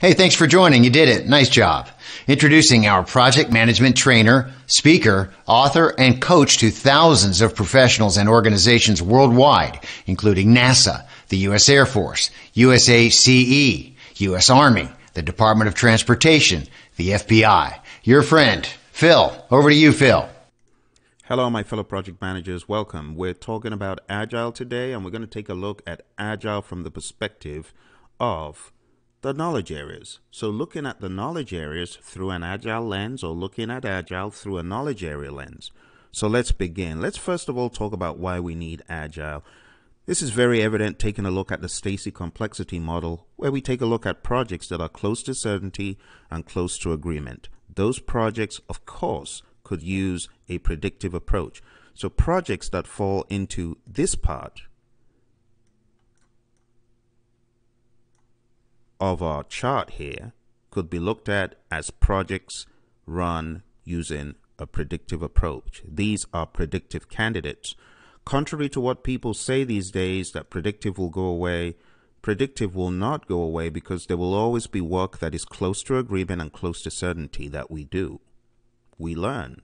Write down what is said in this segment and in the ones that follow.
Hey, thanks for joining. You did it. Nice job. Introducing our project management trainer, speaker, author, and coach to thousands of professionals and organizations worldwide, including NASA, the U.S. Air Force, USACE, U.S. Army, the Department of Transportation, the FBI. Your friend, Phil. Over to you, Phil. Hello, my fellow project managers. Welcome. We're talking about Agile today, and we're going to take a look at Agile from the perspective of the knowledge areas. So looking at the knowledge areas through an Agile lens, or looking at Agile through a knowledge area lens. So let's begin. Let's first of all talk about why we need Agile. This is very evident taking a look at the Stacy complexity model, where we take a look at projects that are close to certainty and close to agreement. Those projects, of course, could use a predictive approach. So projects that fall into this part of our chart here could be looked at as projects run using a predictive approach. These are predictive candidates. Contrary to what people say these days, that predictive will go away, predictive will not go away, because there will always be work that is close to agreement and close to certainty that we do. We learn,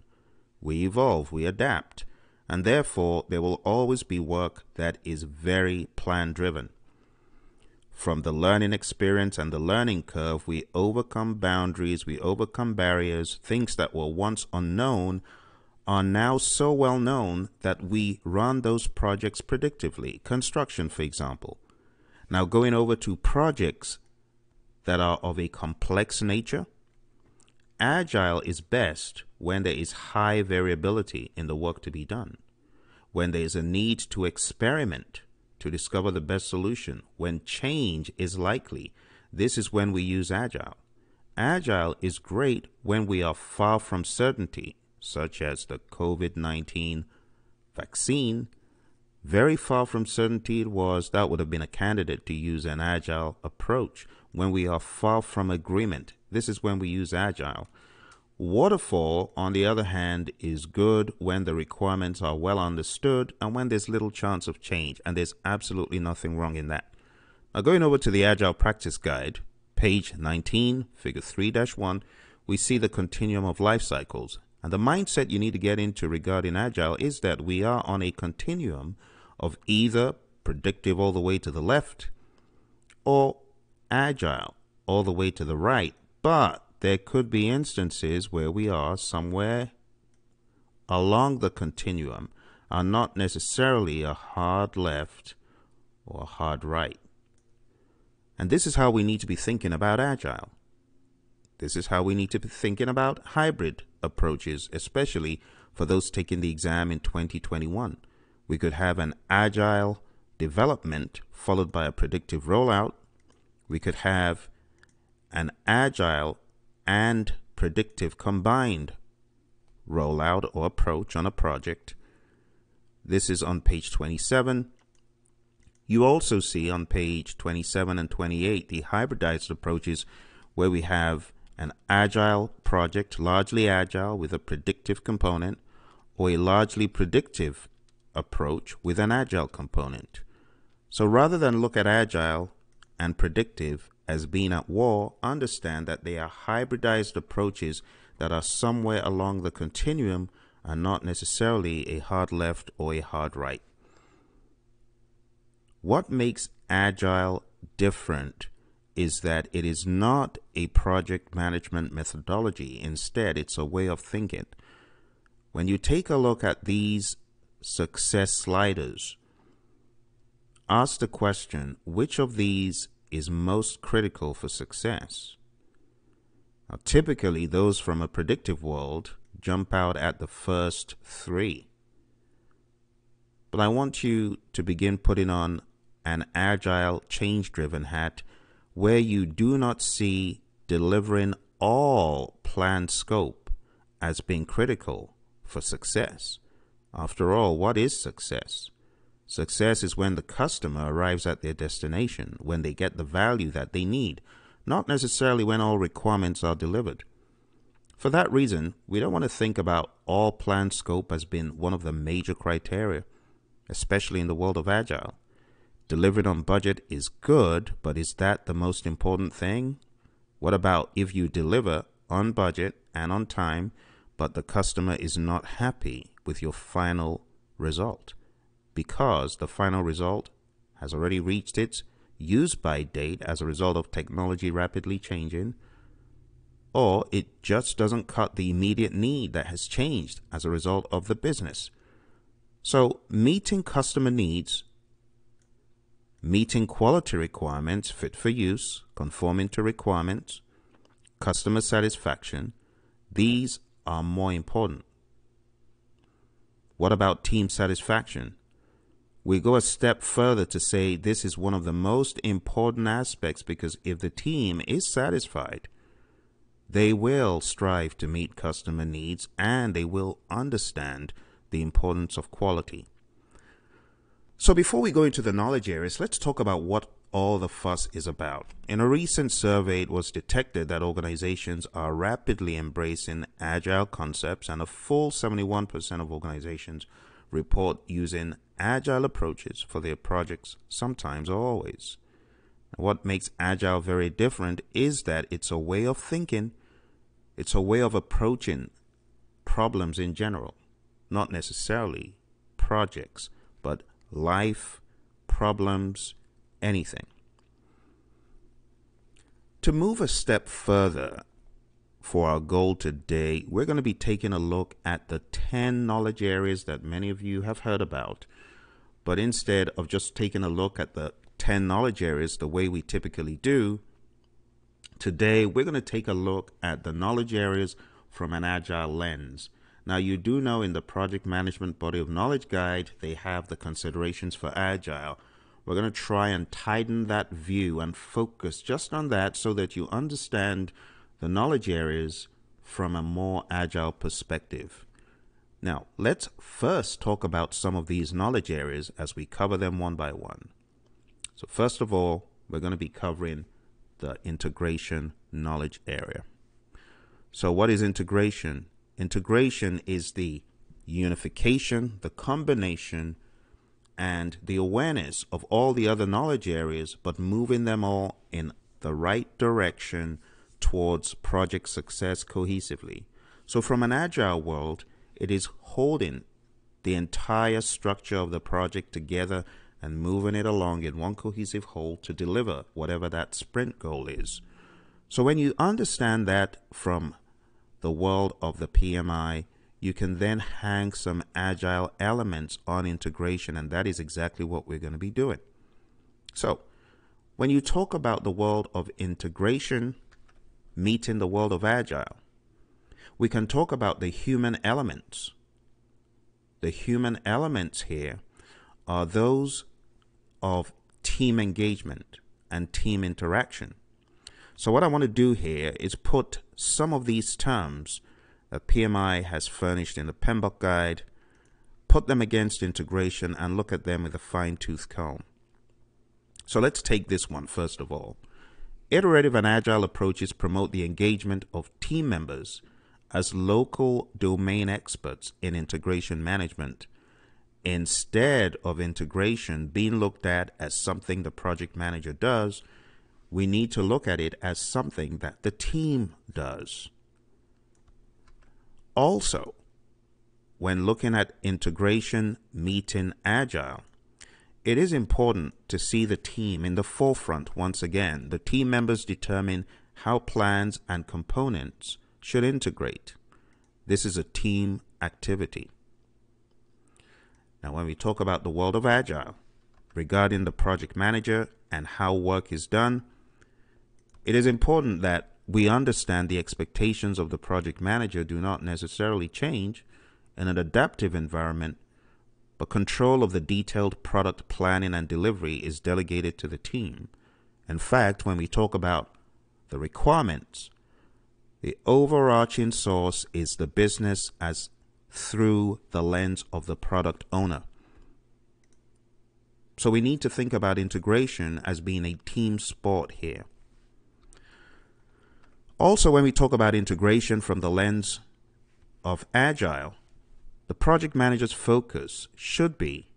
we evolve, we adapt, and therefore there will always be work that is very plan-driven. From the learning experience and the learning curve, we overcome boundaries, we overcome barriers. Things that were once unknown are now so well known that we run those projects predictively. Construction, for example. Now going over to projects that are of a complex nature, Agile is best when there is high variability in the work to be done, when there is a need to experiment to discover the best solution, when change is likely. This is when we use Agile. Agile is great when we are far from certainty, such as the COVID-19 vaccine. Very far from certainty it was. That would have been a candidate to use an Agile approach. When we are far from agreement, this is when we use Agile. Waterfall, on the other hand, is good when the requirements are well understood and when there's little chance of change, and there's absolutely nothing wrong in that. Now going over to the Agile Practice Guide, page 19, figure 3-1, we see the continuum of life cycles. And the mindset you need to get into regarding Agile is that we are on a continuum of either predictive all the way to the left or Agile all the way to the right. But there could be instances where we are somewhere along the continuum and not necessarily a hard left or a hard right. And this is how we need to be thinking about Agile. This is how we need to be thinking about hybrid approaches, especially for those taking the exam in 2021. We could have an Agile development followed by a predictive rollout. We could have an Agile and predictive combined rollout or approach on a project. This is on page 27. You also see on page 27 and 28 the hybridized approaches, where we have an Agile project, largely Agile with a predictive component, or a largely predictive approach with an Agile component. So rather than look at Agile and predictive as being at war, understand that they are hybridized approaches that are somewhere along the continuum and not necessarily a hard left or a hard right. What makes Agile different is that it is not a project management methodology. Instead, it's a way of thinking. When you take a look at these success sliders, ask the question, which of these is most critical for success? Now, typically, those from a predictive world jump out at the first three. But I want you to begin putting on an Agile change-driven hat, where you do not see delivering all planned scope as being critical for success. After all, what is success? Success is when the customer arrives at their destination, when they get the value that they need, not necessarily when all requirements are delivered. For that reason, we don't want to think about all planned scope as being one of the major criteria, especially in the world of Agile. Delivering on budget is good, but is that the most important thing? What about if you deliver on budget and on time, but the customer is not happy with your final result because the final result has already reached its use-by date as a result of technology rapidly changing, or it just doesn't cut the immediate need that has changed as a result of the business? So meeting customer needs, meeting quality requirements, fit for use, conforming to requirements, customer satisfaction, these are more important. What about team satisfaction? We go a step further to say this is one of the most important aspects, because if the team is satisfied, they will strive to meet customer needs and they will understand the importance of quality. So before we go into the knowledge areas, let's talk about what all the fuss is about. In a recent survey, it was detected that organizations are rapidly embracing agile concepts, and a full 71% of organizations report using agile approaches for their projects, sometimes or always. What makes agile very different is that it's a way of thinking, it's a way of approaching problems in general, not necessarily projects, but life, problems, anything. To move a step further for our goal today, we're going to be taking a look at the 10 knowledge areas that many of you have heard about. But instead of just taking a look at the 10 knowledge areas the way we typically do, today we're going to take a look at the knowledge areas from an agile lens. Now, you do know in the project management body of knowledge guide, they have the considerations for agile. We're going to try and tighten that view and focus just on that so that you understand the knowledge areas from a more agile perspective. Now, let's first talk about some of these knowledge areas as we cover them one by one. So first of all, we're going to be covering the integration knowledge area. So what is integration? Integration is the unification, the combination, and the awareness of all the other knowledge areas, but moving them all in the right direction towards project success cohesively. So from an agile world, it is holding the entire structure of the project together and moving it along in one cohesive whole to deliver whatever that sprint goal is. So when you understand that from the world of the PMI, you can then hang some agile elements on integration, and that is exactly what we're going to be doing. So when you talk about the world of integration meeting the world of agile, we can talk about the human elements. The human elements here are those of team engagement and team interaction. So what I want to do here is put some of these terms that PMI has furnished in the Pmbok guide, put them against integration and look at them with a fine-tooth comb. So let's take this one first of all. Iterative and agile approaches promote the engagement of team members as local domain experts in integration management, instead of integration being looked at as something the project manager does. We need to look at it as something that the team does. Also, when looking at integration meeting agile, it is important to see the team in the forefront once again. The team members determine how plans and components should integrate. This is a team activity. Now, when we talk about the world of agile, regarding the project manager and how work is done, it is important that we understand the expectations of the project manager do not necessarily change in an adaptive environment, but control of the detailed product planning and delivery is delegated to the team. In fact, when we talk about the requirements, the overarching source is the business as through the lens of the product owner. So we need to think about integration as being a team sport here. Also, when we talk about integration from the lens of agile, the project manager's focus should be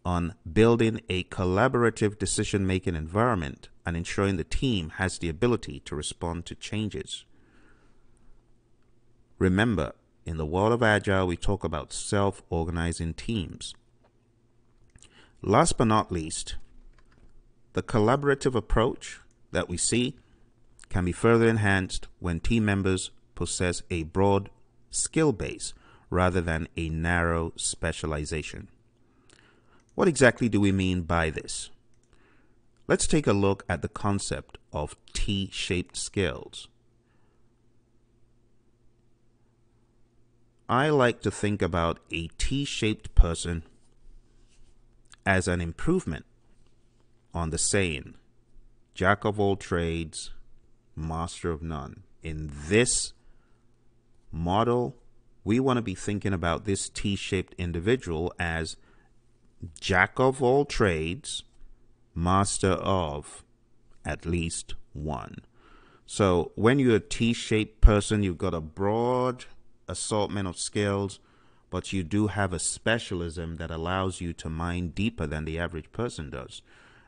on building a collaborative decision-making environment and ensuring the team has the ability to respond to changes. Remember, in the world of Agile, we talk about self-organizing teams. Last but not least, the collaborative approach that we see can be further enhanced when team members possess a broad skill base rather than a narrow specialization. What exactly do we mean by this? Let's take a look at the concept of T-shaped skills. I like to think about a T-shaped person as an improvement on the saying, Jack of all trades, master of none. In this model, we want to be thinking about this T-shaped individual as Jack of all trades, master of at least one. So when you're a T-shaped person, you've got a broad assortment of skills, but you do have a specialism that allows you to mine deeper than the average person does.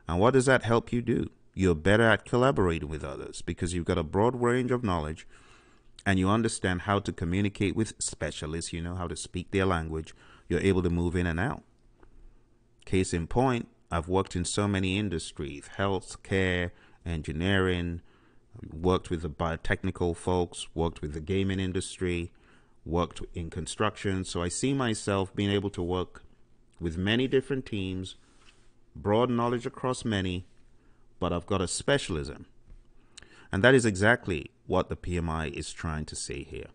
And what does that help you do? You're better at collaborating with others because you've got a broad range of knowledge and you understand how to communicate with specialists. You know how to speak their language. You're able to move in and out. Case in point, I've worked in so many industries, healthcare, engineering, worked with the biotechnical folks, worked with the gaming industry, worked in construction. So I see myself being able to work with many different teams, broad knowledge across many, but I've got a specialism. And that is exactly what the PMI is trying to say here.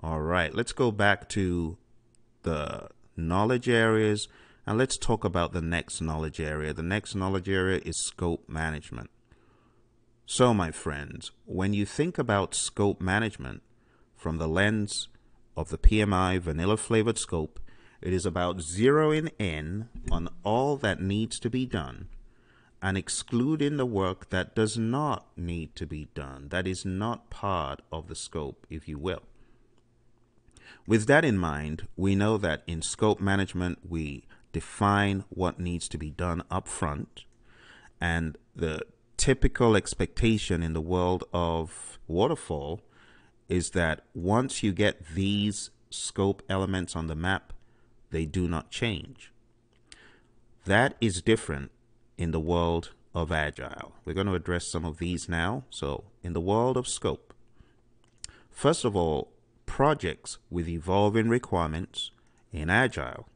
All right, let's go back to the knowledge areas and let's talk about the next knowledge area. The next knowledge area is scope management. So, my friends, when you think about scope management from the lens of the PMI vanilla flavored scope, it is about zeroing in on all that needs to be done and excluding the work that does not need to be done, that is not part of the scope, if you will. With that in mind, we know that in scope management, we define what needs to be done up front, and the typical expectation in the world of waterfall is that once you get these scope elements on the map, they do not change. That is different in the world of Agile. We're going to address some of these now. So in the world of scope, first of all, projects with evolving requirements in Agile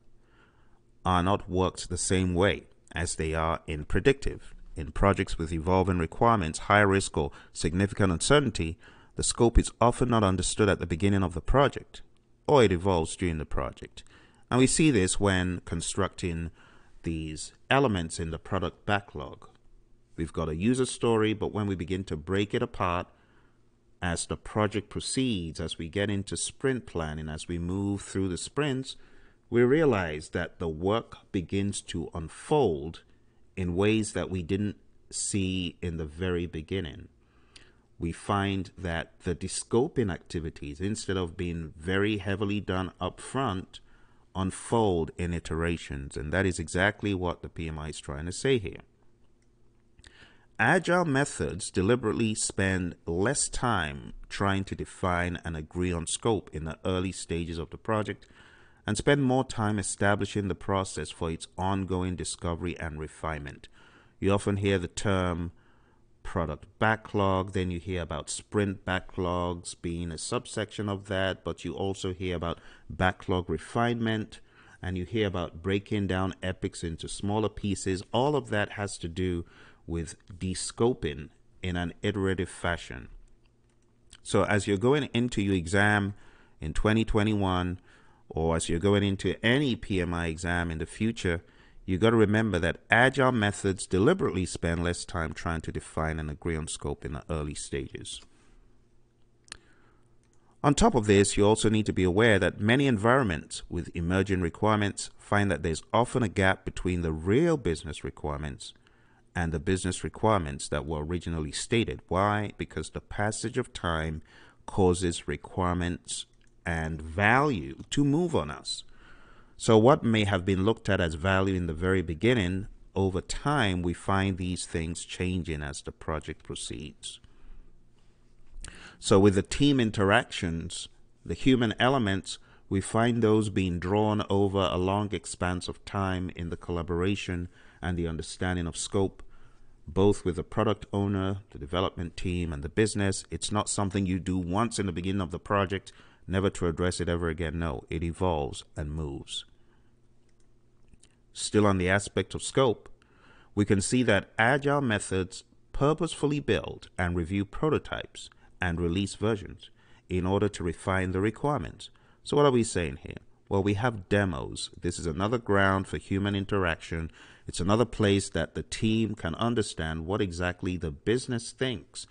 are not worked the same way as they are in Predictive. In projects with evolving requirements, high risk or significant uncertainty, the scope is often not understood at the beginning of the project, or it evolves during the project. And we see this when constructing these elements in the product backlog. We've got a user story, but when we begin to break it apart, as the project proceeds, as we get into sprint planning, as we move through the sprints, we realize that the work begins to unfold in ways that we didn't see in the very beginning. We find that the descoping activities, instead of being very heavily done up front, unfold in iterations, and that is exactly what the PMI is trying to say here. Agile methods deliberately spend less time trying to define and agree on scope in the early stages of the project and spend more time establishing the process for its ongoing discovery and refinement. You often hear the term product backlog, then you hear about sprint backlogs being a subsection of that, but you also hear about backlog refinement, and you hear about breaking down epics into smaller pieces. All of that has to do with descoping in an iterative fashion. So as you're going into your exam in 2021, or as you're going into any PMI exam in the future, you got to remember that Agile methods deliberately spend less time trying to define and agree on scope in the early stages. On top of this, you also need to be aware that many environments with emerging requirements find that there's often a gap between the real business requirements and the business requirements that were originally stated. Why? Because the passage of time causes requirements and value to move on us. So what may have been looked at as value in the very beginning, over time we find these things changing as the project proceeds. So with the team interactions, the human elements, we find those being drawn over a long expanse of time in the collaboration and the understanding of scope, both with the product owner, the development team, and the business. It's not something you do once in the beginning of the project, never to address it ever again. No, it evolves and moves. Still on the aspect of scope, we can see that agile methods purposefully build and review prototypes and release versions in order to refine the requirements. So what are we saying here? Well, we have demos. This is another ground for human interaction. It's another place that the team can understand what exactly the business thinks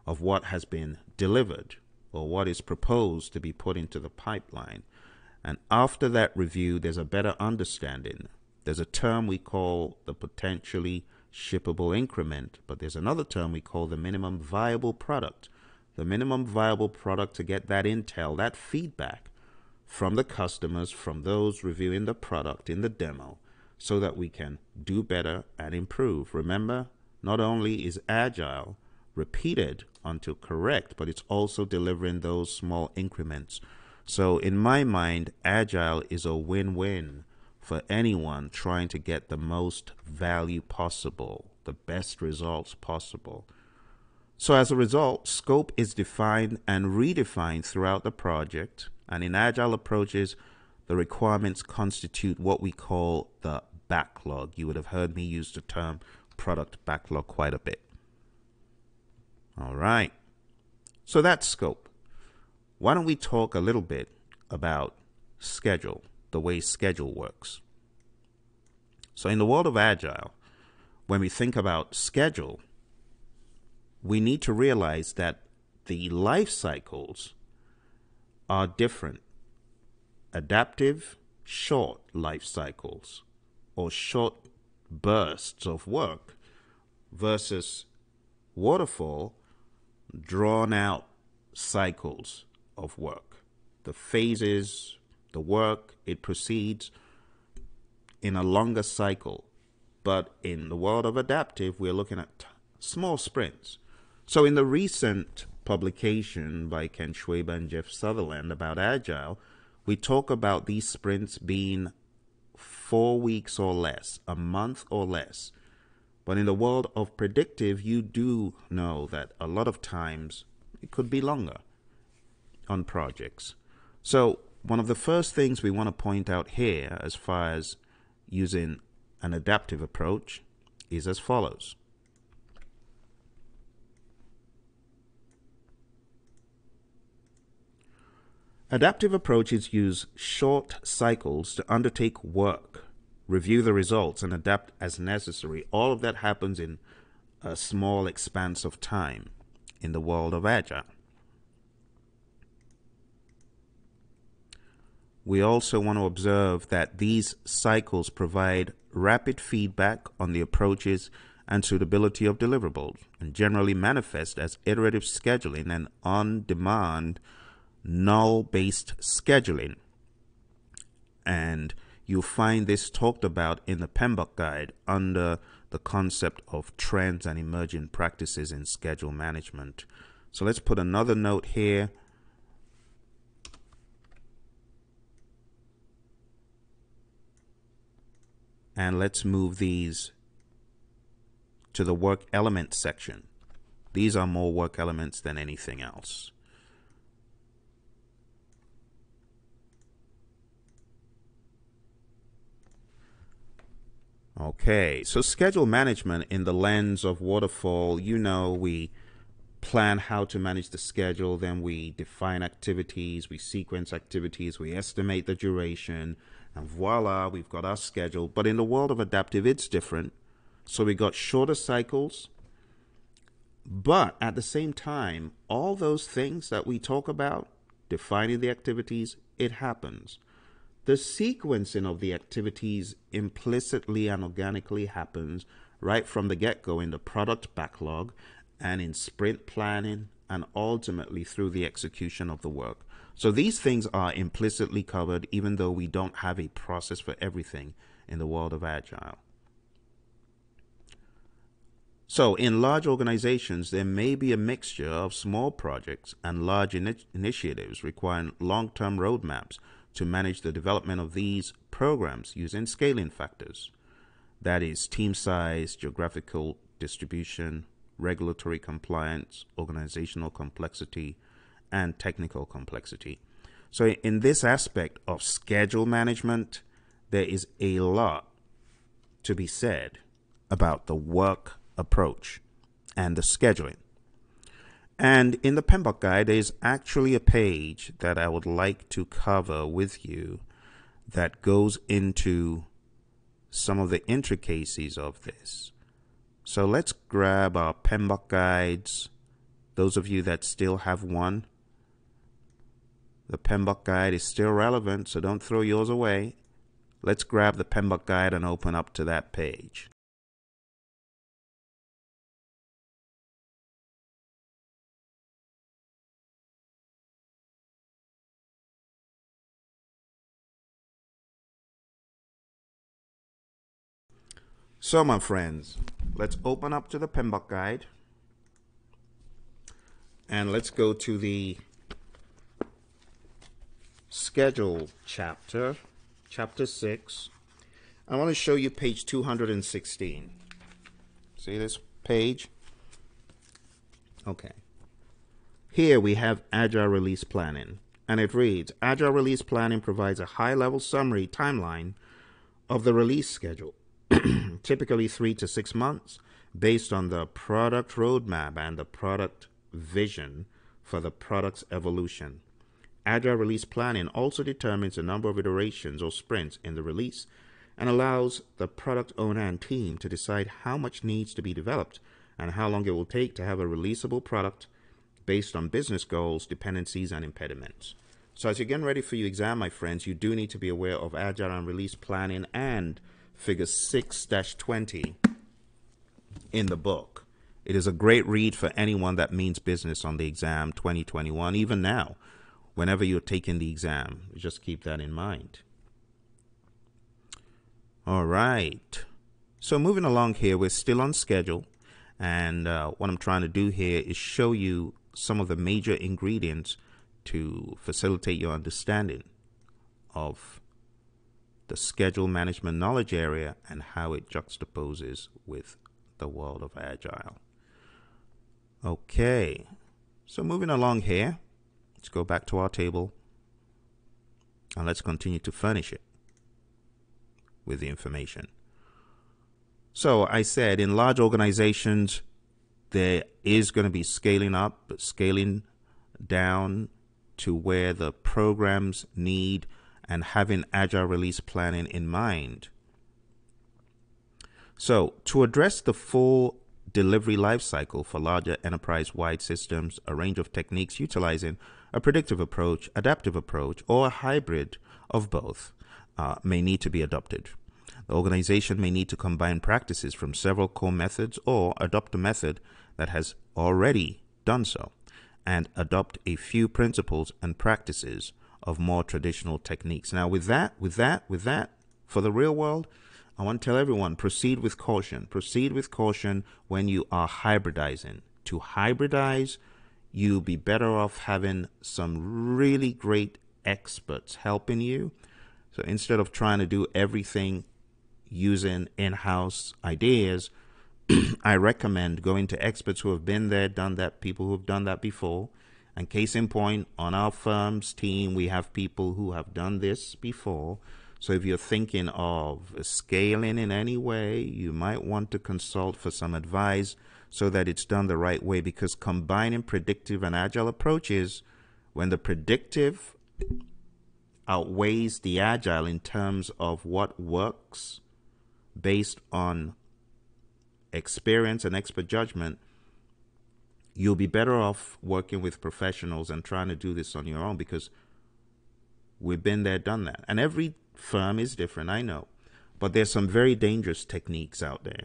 of what has been delivered or what is proposed to be put into the pipeline. And after that review, there's a better understanding. There's a term we call the potentially shippable increment, but there's another term we call the minimum viable product. The minimum viable product to get that intel, that feedback from the customers, from those reviewing the product in the demo, so that we can do better and improve. Remember, not only is agile repeated until correct, but it's also delivering those small increments. So in my mind, agile is a win-win for anyone trying to get the most value possible, the best results possible. So as a result, scope is defined and redefined throughout the project. And in agile approaches, the requirements constitute what we call the backlog. You would have heard me use the term product backlog quite a bit. All right. So that's scope. Why don't we talk a little bit about schedule, the way schedule works. So in the world of agile, when we think about schedule, we need to realize that the life cycles are different. Adaptive, short life cycles or short bursts of work versus waterfall, drawn out cycles of work. The phases, the work, it proceeds in a longer cycle. But in the world of adaptive, we're looking at small sprints. So in the recent publication by Ken Schwaber and Jeff Sutherland about Agile, we talk about these sprints being 4 weeks or less, a month or less. But in the world of predictive, you do know that a lot of times it could be longer on projects. So one of the first things we want to point out here as far as using an adaptive approach is as follows. Adaptive approaches use short cycles to undertake work, review the results, and adapt as necessary. All of that happens in a small expanse of time in the world of Agile. We also want to observe that these cycles provide rapid feedback on the approaches and suitability of deliverables, and generally manifest as iterative scheduling and on-demand null-based scheduling. And you'll find this talked about in the Pmbok guide under the concept of trends and emerging practices in schedule management. So let's put another note here. And let's move these to the work elements section. These are more work elements than anything else. Okay, so schedule management in the lens of waterfall, you know, we plan how to manage the schedule, then we define activities, we sequence activities, we estimate the duration, and voila, we've got our schedule. But in the world of adaptive, it's different. So we got shorter cycles, but at the same time, all those things that we talk about, defining the activities, it happens. The sequencing of the activities implicitly and organically happens right from the get-go in the product backlog and in sprint planning and ultimately through the execution of the work. So these things are implicitly covered, even though we don't have a process for everything in the world of Agile. So in large organizations, there may be a mixture of small projects and large initiatives requiring long-term roadmaps to manage the development of these programs using scaling factors. That is team size, geographical distribution, regulatory compliance, organizational complexity, and technical complexity. So in this aspect of schedule management, there is a lot to be said about the work approach and the scheduling. And in the Pmbok guide, there's actually a page that I would like to cover with you that goes into some of the intricacies of this. So let's grab our Pmbok guides. Those of you that still have one, the Pmbok guide is still relevant, so don't throw yours away. Let's grab the Pmbok guide and open up to that page. So my friends, let's open up to the Pmbok guide and let's go to the schedule chapter, chapter 6. I want to show you page 216. See this page? Okay. Here we have Agile Release Planning, and it reads, Agile Release Planning provides a high-level summary timeline of the release schedule, typically 3 to 6 months, based on the product roadmap and the product vision for the product's evolution. Agile Release Planning also determines the number of iterations or sprints in the release and allows the product owner and team to decide how much needs to be developed and how long it will take to have a releasable product based on business goals, dependencies, and impediments. So as you're getting ready for your exam, my friends, you do need to be aware of Agile and Release Planning and Figure 6-20 in the book. It is a great read for anyone that means business on the exam 2021, even now, whenever you're taking the exam. Just keep that in mind. All right. So moving along here, we're still on schedule. And what I'm trying to do here is show you some of the major ingredients to facilitate your understanding of the schedule management knowledge area and how it juxtaposes with the world of Agile. Okay, so moving along here, let's go back to our table and let's continue to furnish it with the information. So I said in large organizations, there is going to be scaling up, but scaling down to where the programs need and having Agile Release Planning in mind. So to address the full delivery lifecycle for larger enterprise-wide systems, a range of techniques utilizing a predictive approach, adaptive approach, or a hybrid of both may need to be adopted. The organization may need to combine practices from several core methods or adopt a method that has already done so and adopt a few principles and practices of more traditional techniques. Now with that, for the real world, I want to tell everyone, proceed with caution. Proceed with caution when you are hybridizing. To hybridize, you'll be better off having some really great experts helping you. So instead of trying to do everything using in-house ideas, I recommend going to experts who have been there, done that, people who have done that before. And case in point, on our firm's team, we have people who have done this before. So if you're thinking of scaling in any way, you might want to consult for some advice so that it's done the right way, because combining predictive and agile approaches, when the predictive outweighs the agile in terms of what works based on experience and expert judgment, you'll be better off working with professionals and trying to do this on your own, because we've been there, done that. And every firm is different, I know, but there's some very dangerous techniques out there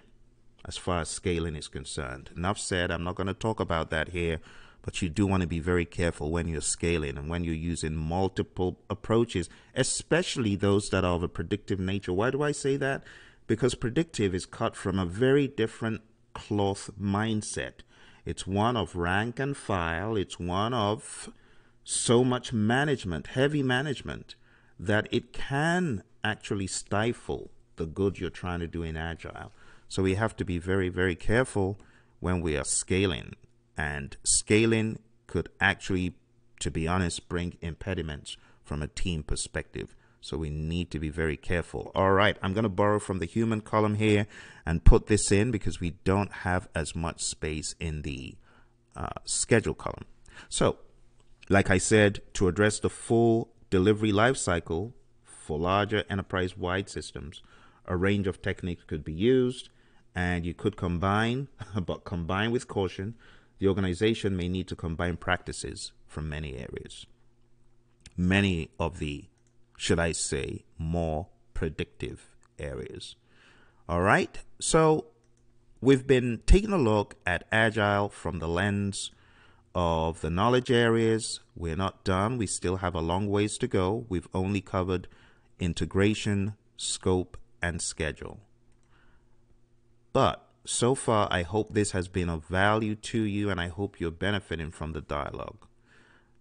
as far as scaling is concerned. Enough said. I'm not going to talk about that here, but you do want to be very careful when you're scaling and when you're using multiple approaches, especially those that are of a predictive nature. Why do I say that? Because predictive is cut from a very different cloth mindset. It's one of rank and file. It's one of so much management, heavy management, that it can actually stifle the good you're trying to do in Agile. So we have to be very, very careful when we are scaling. And scaling could actually, to be honest, bring impediments from a team perspective. So we need to be very careful. All right, I'm going to borrow from the human column here and put this in because we don't have as much space in the schedule column. So, like I said, to address the full delivery lifecycle for larger enterprise-wide systems, a range of techniques could be used, and you could combine, but combine with caution. The organization may need to combine practices from many areas. Many of the, should I say, more predictive areas. All right, so we've been taking a look at Agile from the lens of the knowledge areas. We're not done. We still have a long ways to go. We've only covered integration, scope, and schedule. But so far, I hope this has been of value to you, and I hope you're benefiting from the dialogue.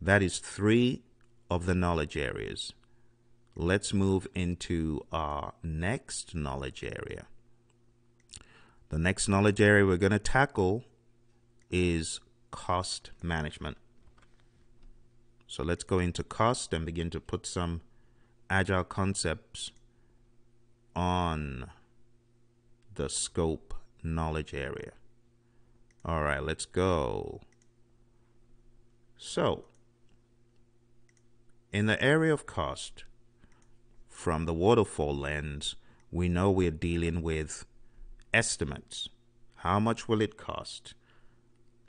That is 3 of the knowledge areas. Let's move into our next knowledge area. The next knowledge area we're going to tackle is cost management. So let's go into cost and begin to put some Agile concepts on the scope knowledge area. All right, let's go. So, in the area of cost, from the waterfall lens, we know we're dealing with estimates. How much will it cost?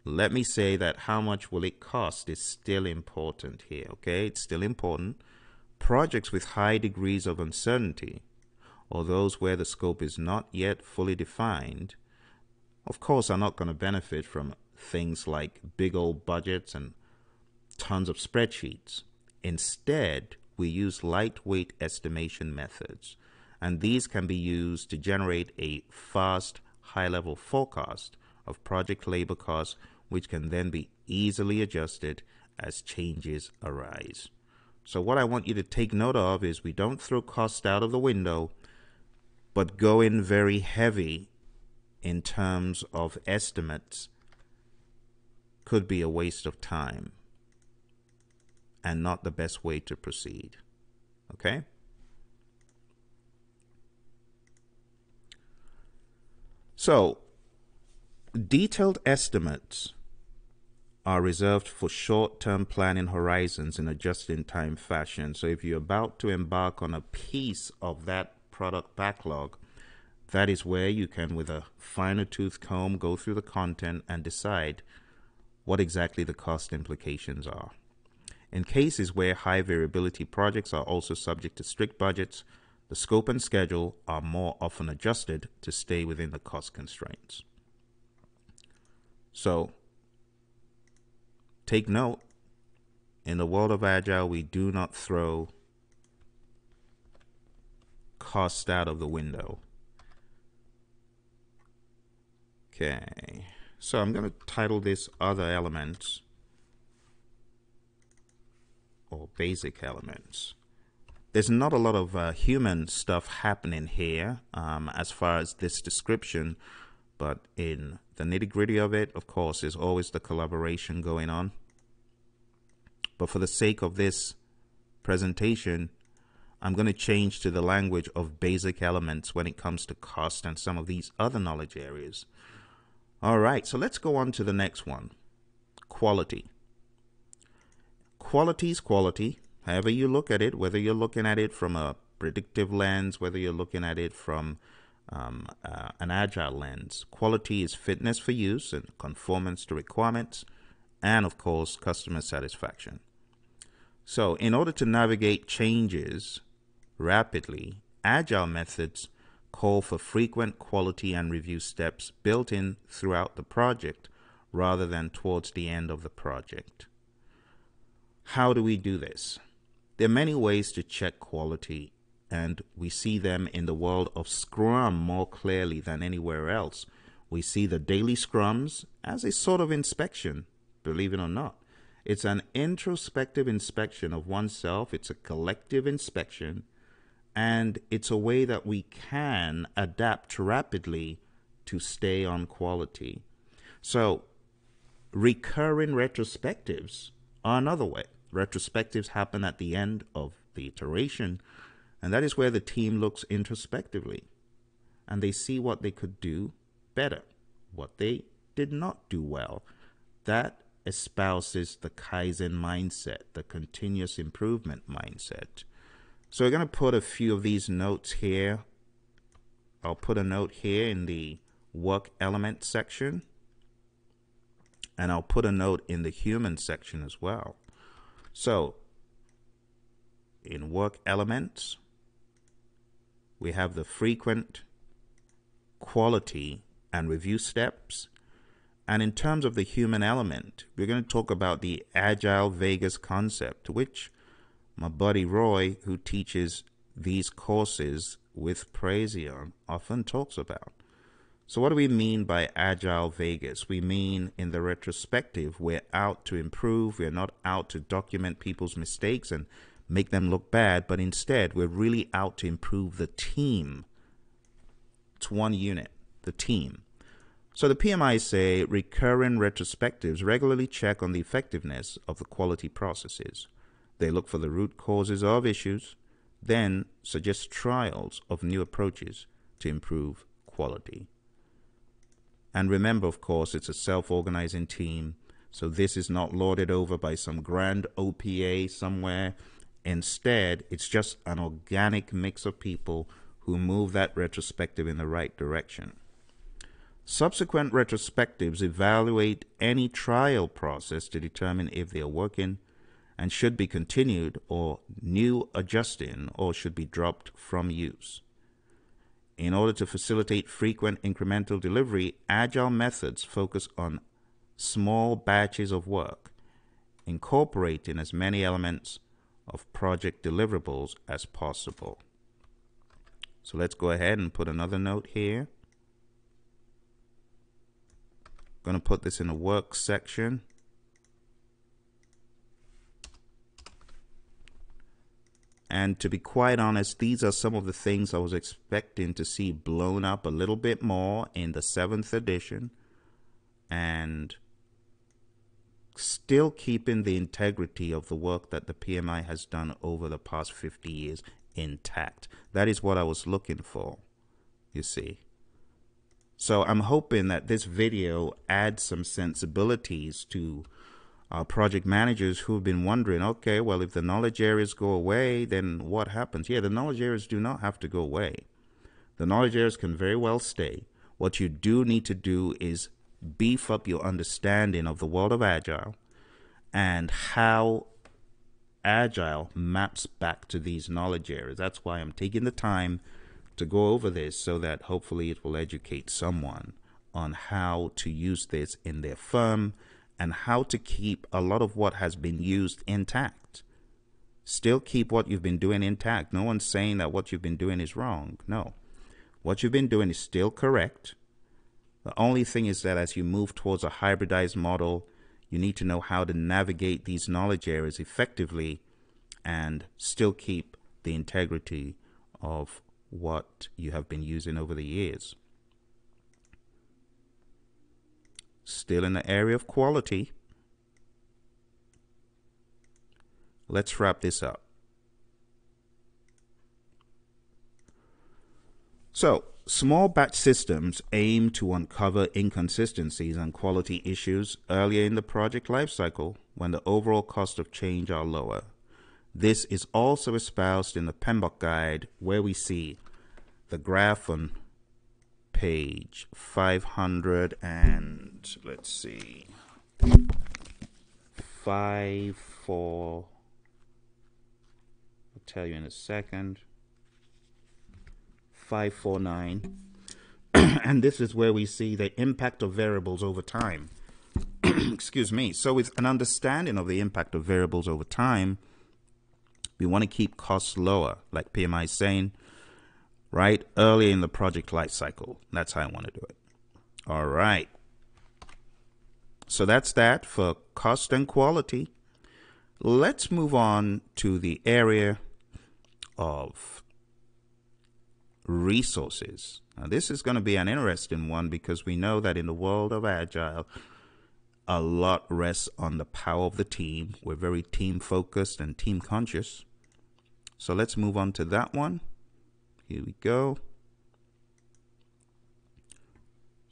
Let me say that how much will it cost is still important here, okay? It's still important. Projects with high degrees of uncertainty, or those where the scope is not yet fully defined, of course, are not going to benefit from things like big old budgets and tons of spreadsheets. Instead, we use lightweight estimation methods, and these can be used to generate a fast, high-level forecast of project labor costs, which can then be easily adjusted as changes arise. So what I want you to take note of is we don't throw cost out of the window, but go in very heavy in terms of estimates could be a waste of time and not the best way to proceed. Okay? So, detailed estimates are reserved for short-term planning horizons in a just-in-time fashion. So if you're about to embark on a piece of that product backlog, that is where you can, with a finer tooth comb, go through the content and decide what exactly the cost implications are. In cases where high variability projects are also subject to strict budgets, the scope and schedule are more often adjusted to stay within the cost constraints. So, take note, in the world of Agile, we do not throw cost out of the window. Okay, so I'm going to title this Other Elements or Basic Elements. There's not a lot of human stuff happening here as far as this description, but in the nitty-gritty of it, of course, there's always the collaboration going on. But for the sake of this presentation, I'm going to change to the language of basic elements when it comes to cost and some of these other knowledge areas. All right, so let's go on to the next one. Quality. Quality is quality, however you look at it, whether you're looking at it from a predictive lens, whether you're looking at it from an agile lens. Quality is fitness for use and conformance to requirements, and of course, customer satisfaction. So in order to navigate changes rapidly, agile methods call for frequent quality and review steps built in throughout the project rather than towards the end of the project. How do we do this? There are many ways to check quality, and we see them in the world of Scrum more clearly than anywhere else. We see the daily Scrums as a sort of inspection, believe it or not. It's an introspective inspection of oneself. It's a collective inspection, and it's a way that we can adapt rapidly to stay on quality. So, recurring retrospectives are another way. Retrospectives happen at the end of the iteration, and that is where the team looks introspectively, and they see what they could do better, what they did not do well. That espouses the Kaizen mindset, the continuous improvement mindset. So we're going to put a few of these notes here. I'll put a note here in the work element section, and I'll put a note in the human section as well. So in work elements, we have the frequent, quality, and review steps. And in terms of the human element, we're going to talk about the Agile Vegas concept, which my buddy Roy, who teaches these courses with Praizion, often talks about. So what do we mean by Agile Vegas? We mean in the retrospective, we're out to improve. We're not out to document people's mistakes and make them look bad, but instead we're really out to improve the team. It's one unit, the team. So the PMIs say recurring retrospectives regularly check on the effectiveness of the quality processes. They look for the root causes of issues, then suggest trials of new approaches to improve quality. And remember, of course, it's a self-organizing team, so this is not lorded over by some grand OPA somewhere. Instead, it's just an organic mix of people who move that retrospective in the right direction. Subsequent retrospectives evaluate any trial process to determine if they are working and should be continued or new adjusting or should be dropped from use. In order to facilitate frequent incremental delivery, agile methods focus on small batches of work, incorporating as many elements of project deliverables as possible. So let's go ahead and put another note here. I'm going to put this in the work section. And to be quite honest, these are some of the things I was expecting to see blown up a little bit more in the 7th edition, and still keeping the integrity of the work that the PMI has done over the past 50 years intact. That is what I was looking for, you see. So I'm hoping that this video adds some sensibilities to our project managers who've been wondering, okay, well, if the knowledge areas go away, then what happens? Yeah, the knowledge areas do not have to go away. The knowledge areas can very well stay. What you do need to do is beef up your understanding of the world of Agile and how Agile maps back to these knowledge areas. That's why I'm taking the time to go over this, so that hopefully it will educate someone on how to use this in their firm and how to keep a lot of what has been used intact. Still keep what you've been doing intact. No one's saying that what you've been doing is wrong. No. What you've been doing is still correct. The only thing is that as you move towards a hybridized model, you need to know how to navigate these knowledge areas effectively and still keep the integrity of what you have been using over the years. Still in the area of quality, let's wrap this up. So, small batch systems aim to uncover inconsistencies and quality issues earlier in the project lifecycle when the overall cost of change are lower. This is also espoused in the Pmbok guide, where we see the graph on page 500 and let's see, 54. I'll tell you in a second. 549. And this is where we see the impact of variables over time. excuse me. So with an understanding of the impact of variables over time, we want to keep costs lower, like PMI is saying, right early in the project life cycle. That's how I want to do it. All right. So that's that for cost and quality. Let's move on to the area of resources. Now, this is going to be an interesting one because we know that in the world of Agile, a lot rests on the power of the team. We're very team focused and team conscious. So let's move on to that one. Here we go.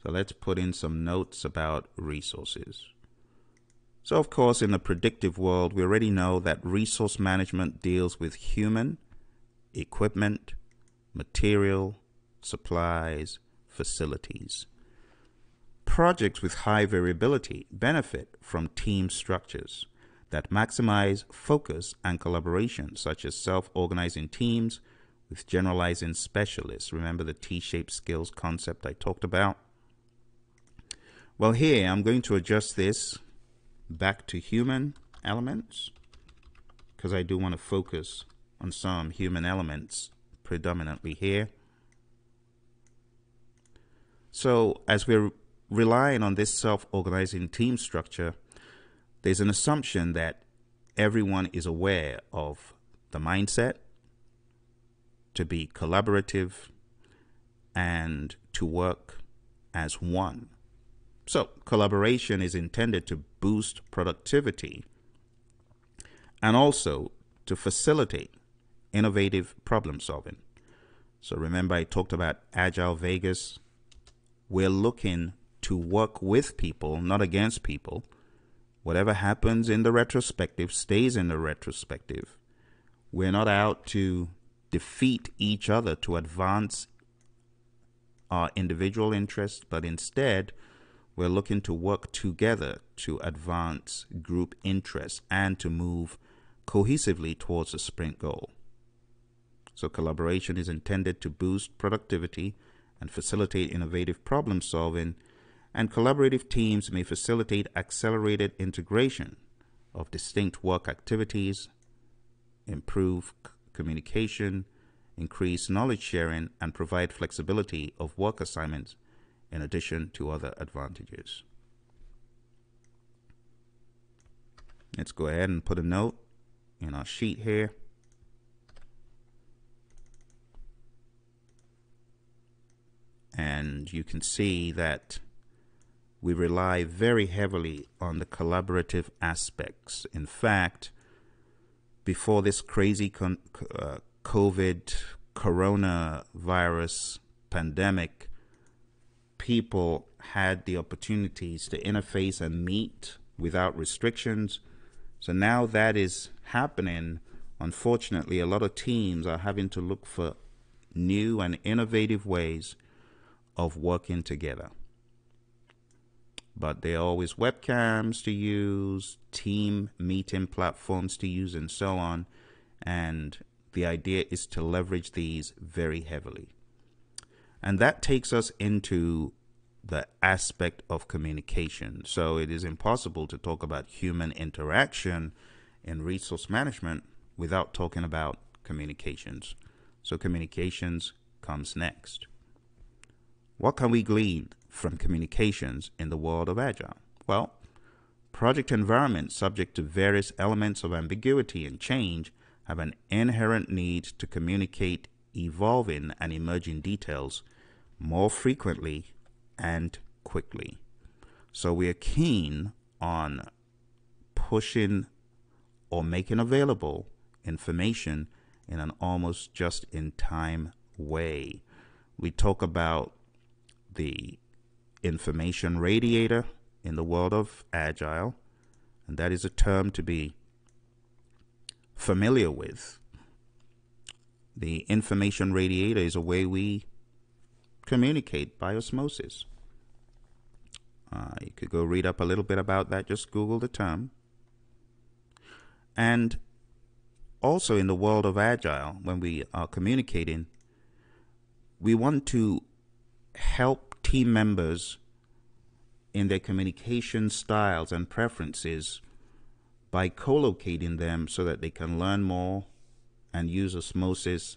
So let's put in some notes about resources. So of course, in the predictive world, we already know that resource management deals with human, equipment, material, supplies, facilities. Projects with high variability benefit from team structures that maximize focus and collaboration, such as self-organizing teams with generalizing specialists. Remember the T-shaped skills concept I talked about? Well, here I'm going to adjust this back to human elements because I do want to focus on some human elements predominantly here. So as we're relying on this self-organizing team structure, there's an assumption that everyone is aware of the mindset to be collaborative and to work as one. So collaboration is intended to boost productivity and also to facilitate innovative problem solving. So remember I talked about Agile Vegas. We're looking to work with people, not against people. Whatever happens in the retrospective stays in the retrospective. We're not out to defeat each other to advance our individual interests, but instead we're looking to work together to advance group interests and to move cohesively towards a sprint goal. So collaboration is intended to boost productivity and facilitate innovative problem solving, and collaborative teams may facilitate accelerated integration of distinct work activities, improve communication, increase knowledge sharing, and provide flexibility of work assignments in addition to other advantages. Let's go ahead and put a note in our sheet here. And you can see that we rely very heavily on the collaborative aspects. In fact, before this crazy COVID coronavirus pandemic, people had the opportunities to interface and meet without restrictions. So now that is happening. Unfortunately, a lot of teams are having to look for new and innovative ways of working together. But there are always webcams to use, team meeting platforms to use, and so on. And the idea is to leverage these very heavily. And that takes us into the aspect of communication. So it is impossible to talk about human interaction in resource management without talking about communications. So communications comes next. What can we glean from communications in the world of Agile? Well, project environments subject to various elements of ambiguity and change have an inherent need to communicate evolving and emerging details more frequently and quickly. So we are keen on pushing or making available information in an almost just-in-time way. We talk about the information radiator in the world of Agile, and that is a term to be familiar with. The information radiator is a way we communicate by osmosis. You could go read up a little bit about that, just Google the term. And also in the world of Agile, when we are communicating, we want to help team members in their communication styles and preferences by co-locating them so that they can learn more and use osmosis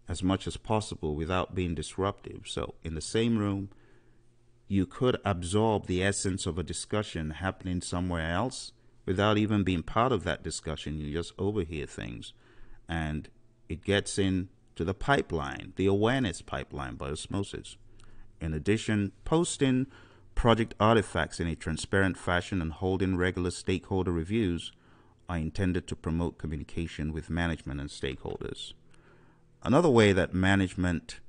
as much as possible without being disruptive. So in the same room, you could absorb the essence of a discussion happening somewhere else without even being part of that discussion. You just overhear things, and it gets into the pipeline, the awareness pipeline, by osmosis. In addition, posting project artifacts in a transparent fashion and holding regular stakeholder reviews are intended to promote communication with management and stakeholders. Another way that management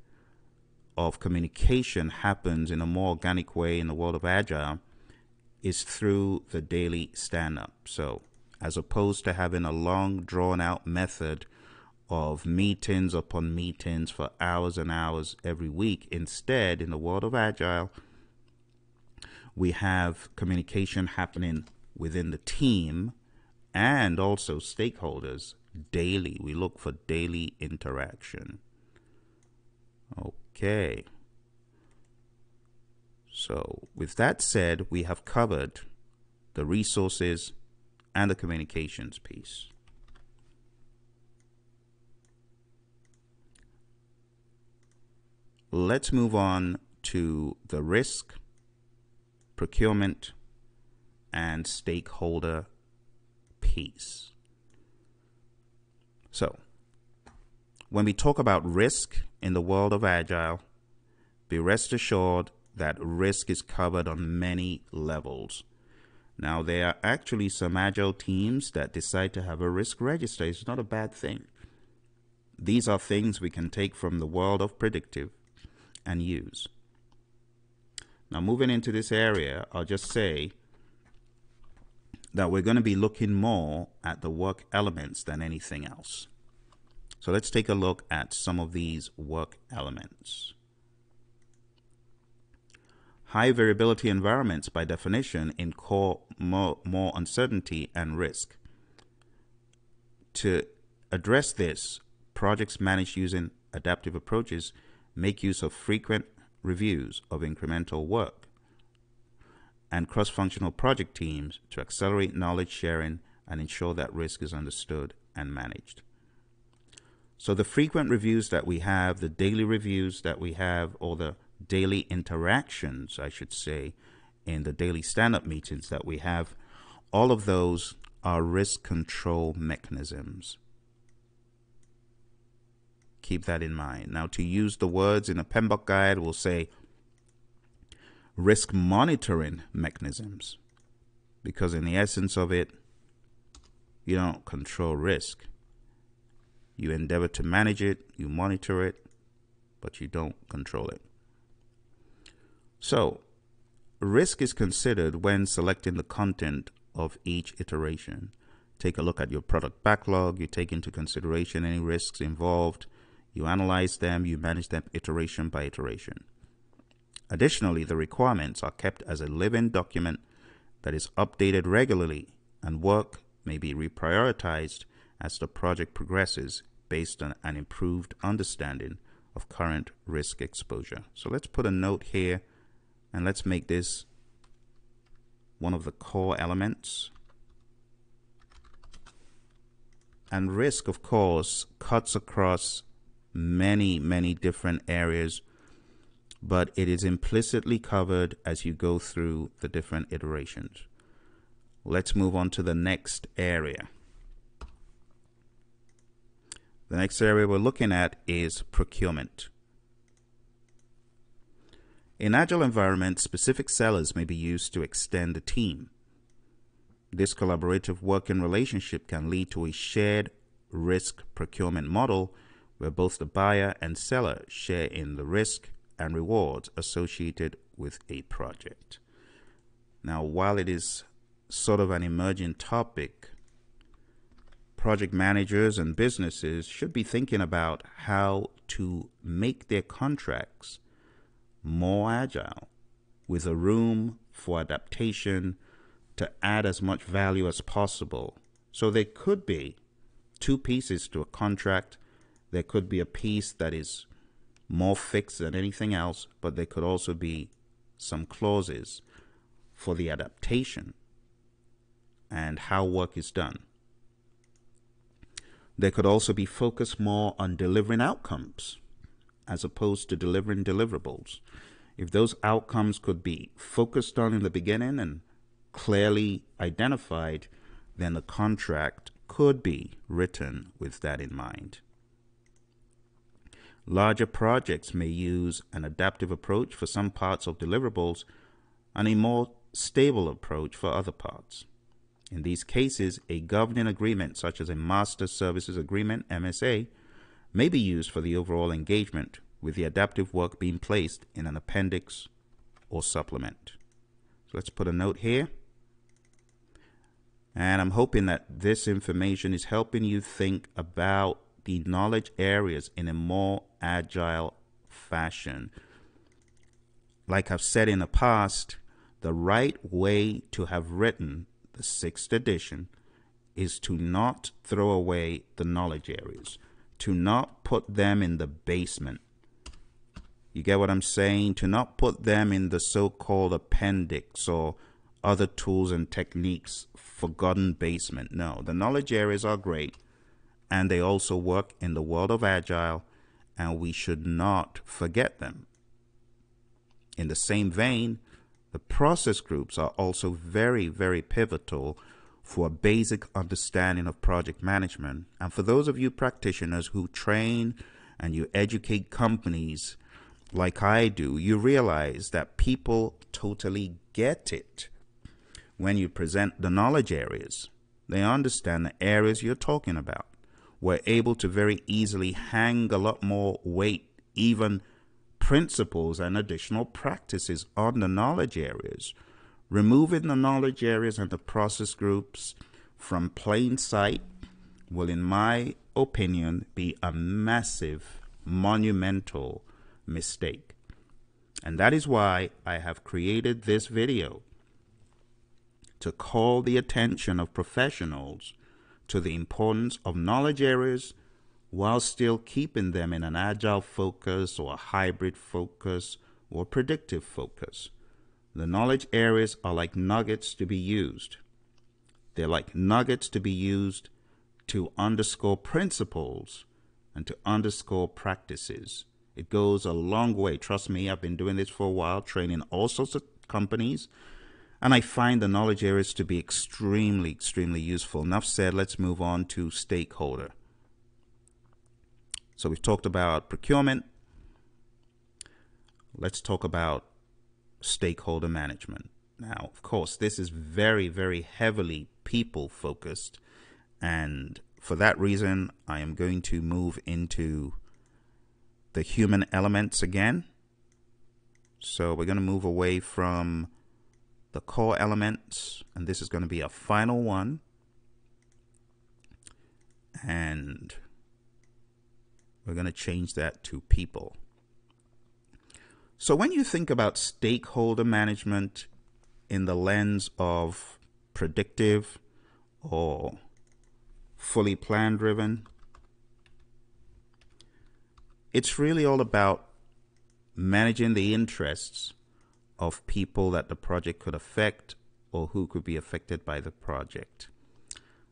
of communication happens in a more organic way in the world of Agile is through the daily stand-up. So as opposed to having a long drawn-out method of meetings upon meetings for hours and hours every week, instead, in the world of Agile, we have communication happening within the team and also stakeholders daily. We look for daily interaction. Okay. So with that said, we have covered the resources and the communications piece. Let's move on to the risk, procurement, and stakeholder piece. So, when we talk about risk in the world of Agile, be rest assured that risk is covered on many levels. Now, there are actually some Agile teams that decide to have a risk register. It's not a bad thing. These are things we can take from the world of Predictive and use. Now, moving into this area, I'll just say that we're going to be looking more at the work elements than anything else. So let's take a look at some of these work elements. High variability environments, by definition, incur more uncertainty and risk. To address this, projects managed using adaptive approaches make use of frequent reviews of incremental work and cross-functional project teams to accelerate knowledge sharing and ensure that risk is understood and managed. So the frequent reviews that we have, the daily reviews that we have, or the daily interactions, I should say, in the daily stand-up meetings that we have, all of those are risk control mechanisms. Keep that in mind. Now, to use the words in a Pmbok guide, we'll say risk monitoring mechanisms, because in the essence of it, you don't control risk. You endeavor to manage it, you monitor it, but you don't control it. So, risk is considered when selecting the content of each iteration. Take a look at your product backlog, you take into consideration any risks involved, you analyze them, you manage them iteration by iteration. Additionally, the requirements are kept as a living document that is updated regularly, and work may be reprioritized as the project progresses based on an improved understanding of current risk exposure. So let's put a note here and let's make this one of the core elements. And risk, of course, cuts across many different areas, but it is implicitly covered as you go through the different iterations. Let's move on to the next area. The next area we're looking at is procurement. In Agile environments, specific sellers may be used to extend the team. This collaborative working relationship can lead to a shared risk procurement model where both the buyer and seller share in the risk and rewards associated with a project. Now, while it is sort of an emerging topic, project managers and businesses should be thinking about how to make their contracts more agile, with a room for adaptation to add as much value as possible. So there could be two pieces to a contract. There could be a piece that is more fixed than anything else, but there could also be some clauses for the adaptation and how work is done. They could also be focused more on delivering outcomes as opposed to delivering deliverables. If those outcomes could be focused on in the beginning and clearly identified, then the contract could be written with that in mind. Larger projects may use an adaptive approach for some parts of deliverables and a more stable approach for other parts. In these cases, a governing agreement such as a Master Services Agreement, MSA, may be used for the overall engagement, with the adaptive work being placed in an appendix or supplement. So let's put a note here. And I'm hoping that this information is helping you think about the knowledge areas in a more agile fashion. Like I've said in the past, the right way to have written the 6th edition is to not throw away the knowledge areas, to not put them in the basement. You get what I'm saying? To not put them in the so-called appendix or other tools and techniques forgotten basement. No, the knowledge areas are great, and they also work in the world of Agile, and we should not forget them. In the same vein, the process groups are also very, very pivotal for a basic understanding of project management. And for those of you practitioners who train and you educate companies like I do, you realize that people totally get it when you present the knowledge areas. They understand the areas you're talking about. We're able to very easily hang a lot more weight, even principles and additional practices on the knowledge areas. Removing the knowledge areas and the process groups from plain sight will, in my opinion, be a massive, monumental mistake. And that is why I have created this video, to call the attention of professionals to the importance of knowledge areas while still keeping them in an agile focus or a hybrid focus or predictive focus. The knowledge areas are like nuggets to be used. They're like nuggets to be used to underscore principles and to underscore practices. It goes a long way. Trust me, I've been doing this for a while, training all sorts of companies, and I find the knowledge areas to be extremely, extremely useful. Enough said, let's move on to stakeholder. So we've talked about procurement. Let's talk about stakeholder management. Now, of course, this is very, very heavily people focused. And for that reason, I am going to move into the human elements again. So we're going to move away from the core elements, and this is going to be a final one. And we're going to change that to people. So when you think about stakeholder management in the lens of predictive or fully plan driven, it's really all about managing the interests of people that the project could affect or who could be affected by the project.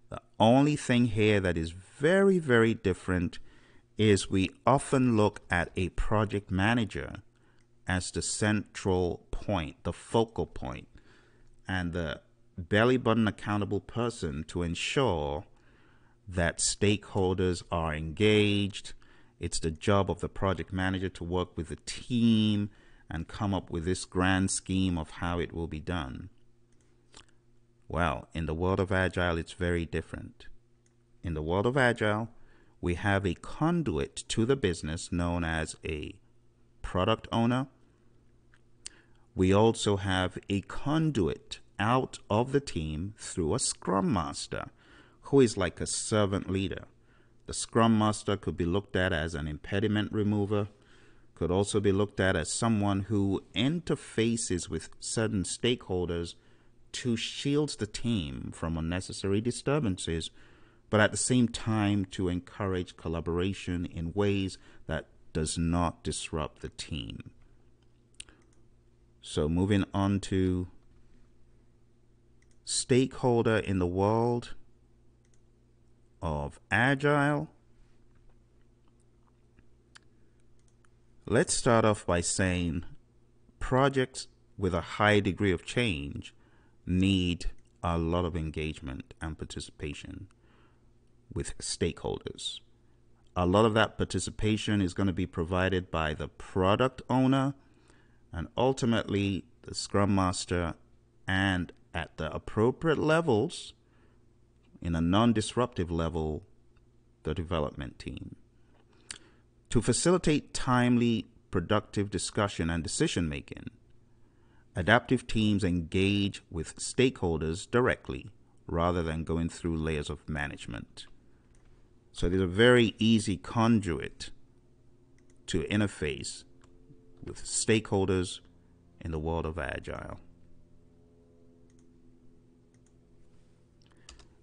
The only thing here that is very, very different is we often look at a project manager as the central point, the focal point, and the belly button accountable person to ensure that stakeholders are engaged. It's the job of the project manager to work with the team and come up with this grand scheme of how it will be done. Well, in the world of Agile, it's very different. In the world of Agile, we have a conduit to the business known as a product owner. We also have a conduit out of the team through a Scrum Master, who is like a servant leader. The Scrum Master could be looked at as an impediment remover, could also be looked at as someone who interfaces with certain stakeholders to shield the team from unnecessary disturbances, but at the same time to encourage collaboration in ways that does not disrupt the team. So moving on to stakeholder in the world of Agile. Let's start off by saying projects with a high degree of change need a lot of engagement and participation with stakeholders. A lot of that participation is going to be provided by the product owner and ultimately the Scrum Master, and at the appropriate levels, in a non-disruptive level, the development team. To facilitate timely, productive discussion and decision-making, adaptive teams engage with stakeholders directly rather than going through layers of management. So there's a very easy conduit to interface with stakeholders in the world of Agile.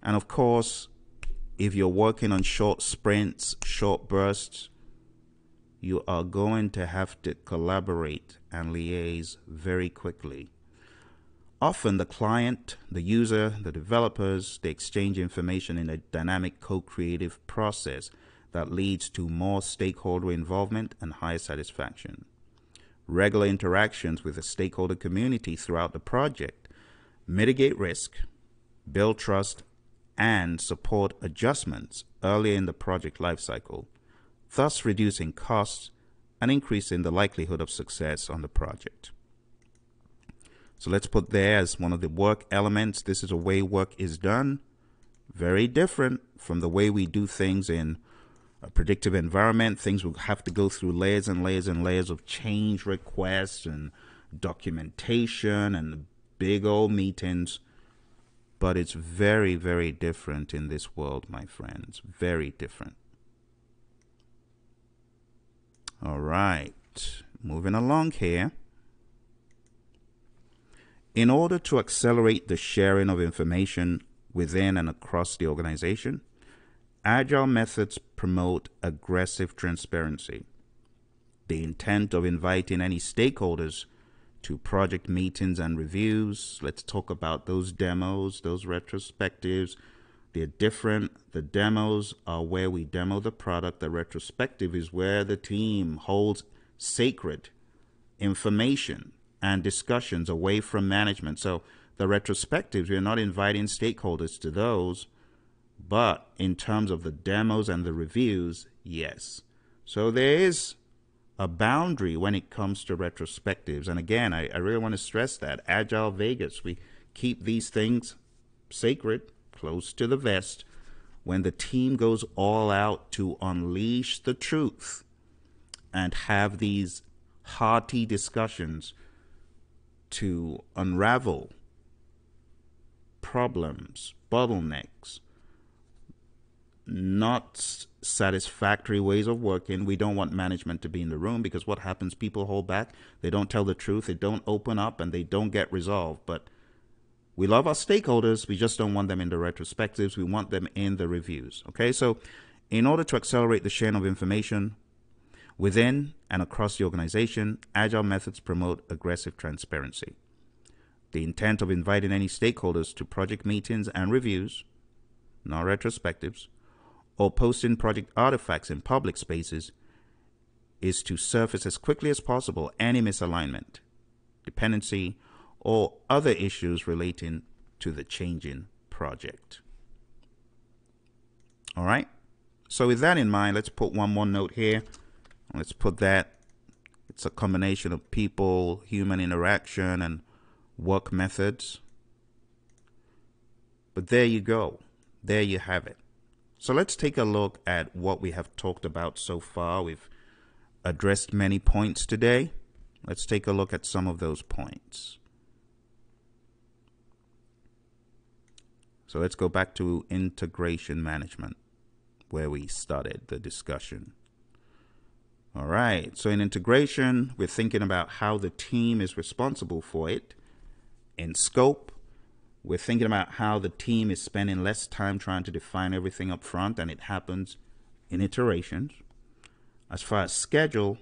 And of course, if you're working on short sprints, short bursts, you are going to have to collaborate and liaise very quickly. Often the client, the user, the developers, they exchange information in a dynamic co-creative process that leads to more stakeholder involvement and higher satisfaction. Regular interactions with the stakeholder community throughout the project mitigate risk, build trust, and support adjustments early in the project lifecycle, thus reducing costs and increasing the likelihood of success on the project. So let's put there as one of the work elements. This is a way work is done. Very different from the way we do things in a predictive environment. Things will have to go through layers and layers and layers of change requests and documentation and big old meetings. But it's very, very different in this world, my friends. Very different. All right, moving along here. In order to accelerate the sharing of information within and across the organization, Agile methods promote aggressive transparency. The intent of inviting any stakeholders to project meetings and reviews. Let's talk about those demos, those retrospectives. They're different. The demos are where we demo the product. The retrospective is where the team holds sacred information and discussions away from management. So the retrospectives, we're not inviting stakeholders to those, but in terms of the demos and the reviews, yes. So there is a boundary when it comes to retrospectives. And again, I really want to stress that. Agile Vegas, we keep these things sacred, close to the vest, when the team goes all out to unleash the truth and have these hearty discussions to unravel problems, bottlenecks, not satisfactory ways of working. We don't want management to be in the room, because what happens, people hold back, they don't tell the truth, they don't open up, and they don't get resolved. But we love our stakeholders, we just don't want them in the retrospectives, we want them in the reviews. Okay, so in order to accelerate the sharing of information within and across the organization, Agile methods promote aggressive transparency. The intent of inviting any stakeholders to project meetings and reviews, not retrospectives, or posting project artifacts in public spaces is to surface as quickly as possible any misalignment, dependency, or other issues relating to the changing project. All right. So with that in mind, let's put one more note here. Let's put that it's a combination of people, human interaction, and work methods. But there you go. There you have it. So let's take a look at what we have talked about so far. We've addressed many points today. Let's take a look at some of those points. So let's go back to integration management, where we started the discussion. All right, so in integration, we're thinking about how the team is responsible for it. In scope, we're thinking about how the team is spending less time trying to define everything up front, and it happens in iterations. As far as schedule,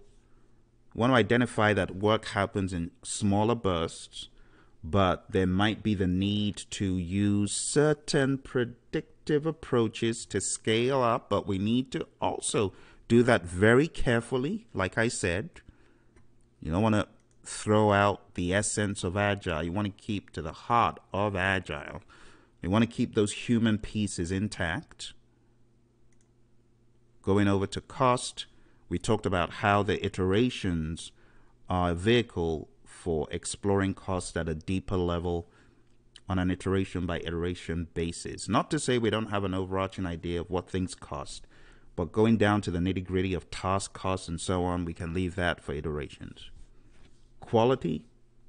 we want to identify that work happens in smaller bursts but there might be the need to use certain predictive approaches to scale up, but we need to also do that very carefully. Like I said, you don't want to throw out the essence of Agile. You want to keep to the heart of Agile. You want to keep those human pieces intact. Going over to cost, we talked about how the iterations are a vehicle for exploring cost at a deeper level on an iteration by iteration basis. Not to say we don't have an overarching idea of what things cost, but going down to the nitty-gritty of task costs and so on, we can leave that for iterations. Quality,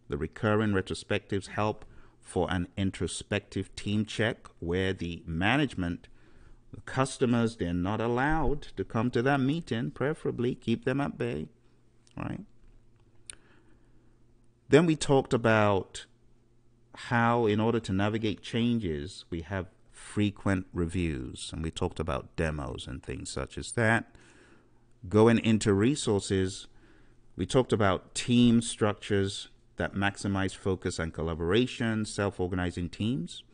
the recurring retrospectives help for an introspective team check where the management, the customers, they're not allowed to come to that meeting, preferably keep them at bay, right? Then we talked about how in order to navigate changes, we have frequent reviews, and we talked about demos and things such as that. Going into resources, we talked about team structures that maximize focus and collaboration, self-organizing teams.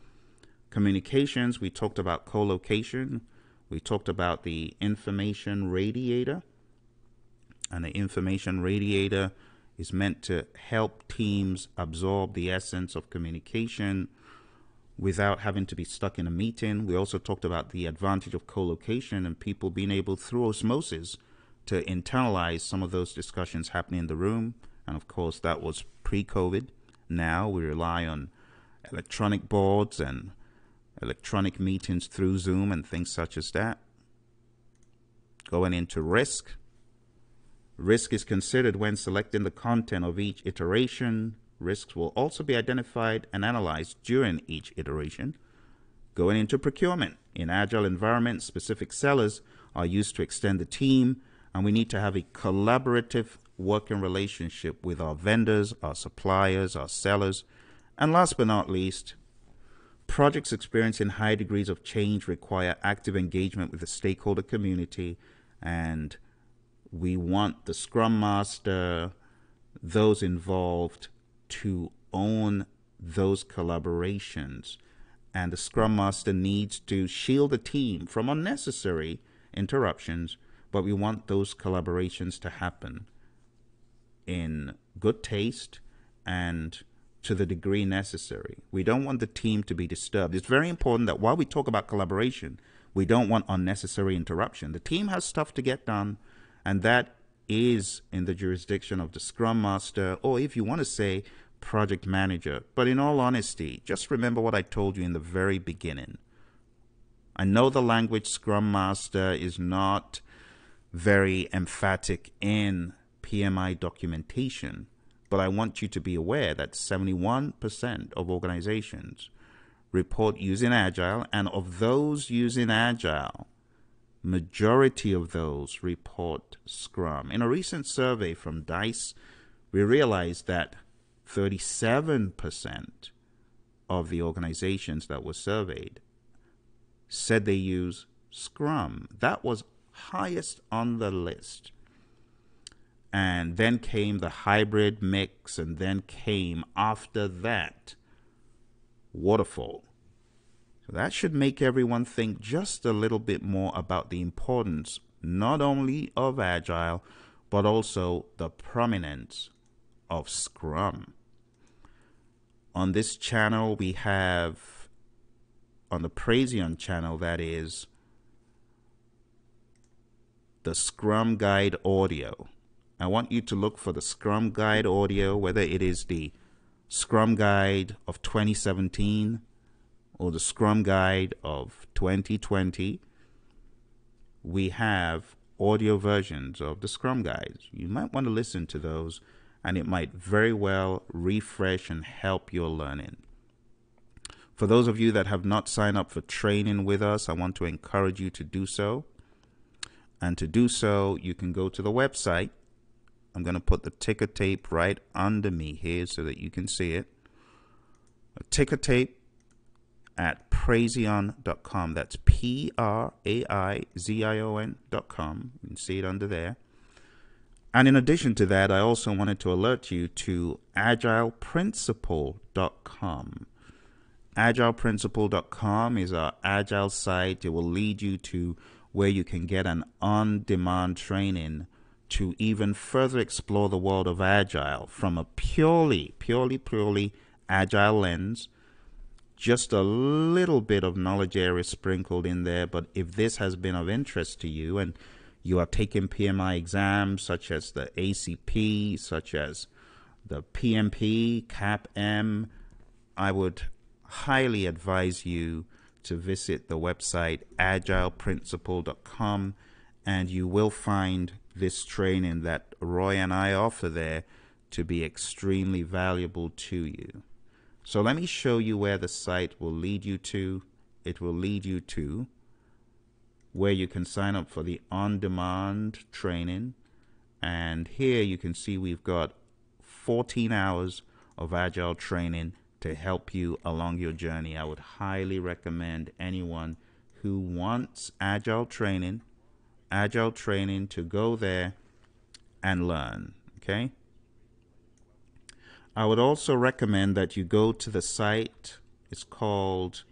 Communications, we talked about co-location. We talked about the information radiator. And the information radiator is meant to help teams absorb the essence of communication without having to be stuck in a meeting. We also talked about the advantage of co-location and people being able, through osmosis, to internalize some of those discussions happening in the room. And of course, that was pre-COVID. Now we rely on electronic boards and electronic meetings through Zoom and things such as that. Going into risk. Risk is considered when selecting the content of each iteration. Risks will also be identified and analyzed during each iteration. Going into procurement. In agile environments, specific sellers are used to extend the team, and we need to have a collaborative working relationship with our vendors, our suppliers, our sellers. And last but not least, projects experiencing high degrees of change require active engagement with the stakeholder community, and we want the Scrum Master, those involved, to own those collaborations. And the Scrum Master needs to shield the team from unnecessary interruptions, but we want those collaborations to happen in good taste and to the degree necessary. We don't want the team to be disturbed. It's very important that while we talk about collaboration, we don't want unnecessary interruption. The team has stuff to get done, and that is in the jurisdiction of the Scrum Master, or if you want to say project manager. But in all honesty, just remember what I told you in the very beginning. I know the language Scrum Master is not very emphatic in PMI documentation, but I want you to be aware that 71% of organizations report using Agile, and of those using Agile, majority of those report Scrum. In a recent survey from DICE, we realized that 37% of the organizations that were surveyed said they use Scrum. That was highest on the list. And then came the hybrid mix, and then came after that waterfall. So that should make everyone think just a little bit more about the importance not only of Agile, but also the prominence of Scrum. On this channel, we have, on the Praizion channel, that is, the Scrum Guide audio. I want you to look for the Scrum Guide audio, whether it is the Scrum Guide of 2017 or the Scrum Guide of 2020. We have audio versions of the Scrum Guides. You might want to listen to those, and it might very well refresh and help your learning. For those of you that have not signed up for training with us, I want to encourage you to do so. And to do so, you can go to the website. I'm going to put the ticker tape right under me here so that you can see it. A ticker tape at Praizion.com. That's Praizion.com. You can see it under there. And in addition to that, I also wanted to alert you to agileprinciple.com. Agileprinciple.com is our agile site. It will lead you to where you can get an on-demand training to even further explore the world of agile from a purely agile lens. Just a little bit of knowledge area sprinkled in there, but if this has been of interest to you and you are taking PMI exams such as the ACP, such as the PMP, CAPM, I would highly advise you to visit the website agileprinciple.com, and you will find this training that Roy and I offer there to be extremely valuable to you. So let me show you where the site will lead you to. It will lead you to where you can sign up for the on-demand training. And here you can see we've got 14 hours of agile training to help you along your journey. I would highly recommend anyone who wants agile training to go there and learn, okay? I would also recommend that you go to the site. It's called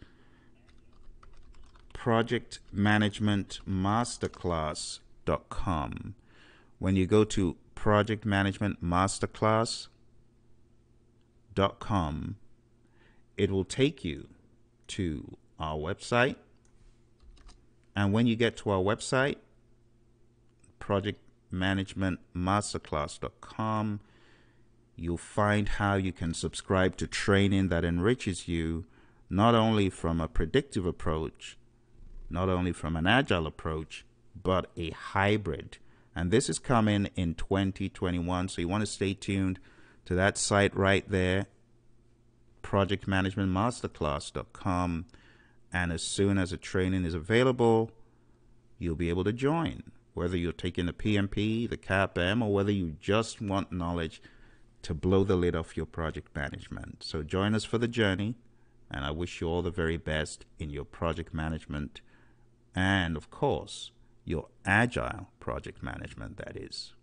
projectmanagementmasterclass.com. When you go to projectmanagementmasterclass.com, it will take you to our website. And when you get to our website, projectmanagementmasterclass.com, you'll find how you can subscribe to training that enriches you, not only from a predictive approach, not only from an agile approach, but a hybrid. And this is coming in 2021. So you want to stay tuned to that site right there, projectmanagementmasterclass.com. And as soon as the training is available, you'll be able to join, whether you're taking the PMP, the CAPM, or whether you just want knowledge to blow the lid off your project management. So join us for the journey, and I wish you all the very best in your project management and, of course, your agile project management, that is.